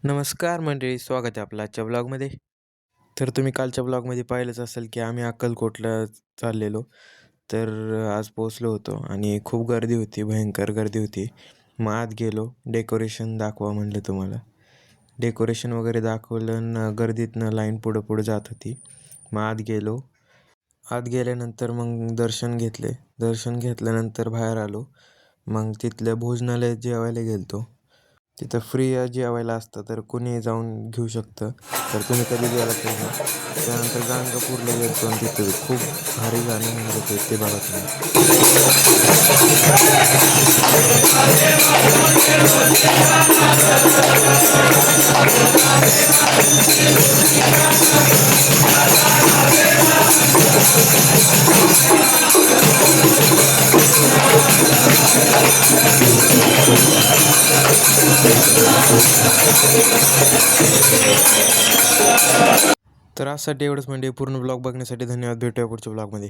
नमस्कार मंडळी, स्वागत आहे आपलं आजच्या ब्लॉगमध्ये. तर तुम्ही कालच्या ब्लॉगमध्ये पाहिलंच असेल की आम्ही अक्कलकोटला चाललेलो. तर आज पोचलो होतो आणि खूप गर्दी होती, भयंकर गर्दी होती. मग आत गेलो, डेकोरेशन दाखवा म्हणलं तुम्हाला. डेकोरेशन वगैरे दाखवलं न गर्दीतनं लाईन पुढं पुढं जात होती. मग आत गेलो. आत गेल्यानंतर मग दर्शन घेतल्यानंतर बाहेर आलो. मग तिथल्या भोजनालयात जेवायला गेलो. तिथं फ्री जेवायला असतं, तर कुणी जाऊन घेऊ शकतं. तर तुम्ही कधी गेला तर जा. त्यानंतर गाणगापूरला गेलो आणि तिथं खूप भारी गाणे म्हणत होते, ते बघा तुम्ही. तर आजसाठी एवढंच म्हणजे पूर्ण ब्लॉग बघण्यासाठी धन्यवाद. भेटूया पुढच्या ब्लॉगमध्ये.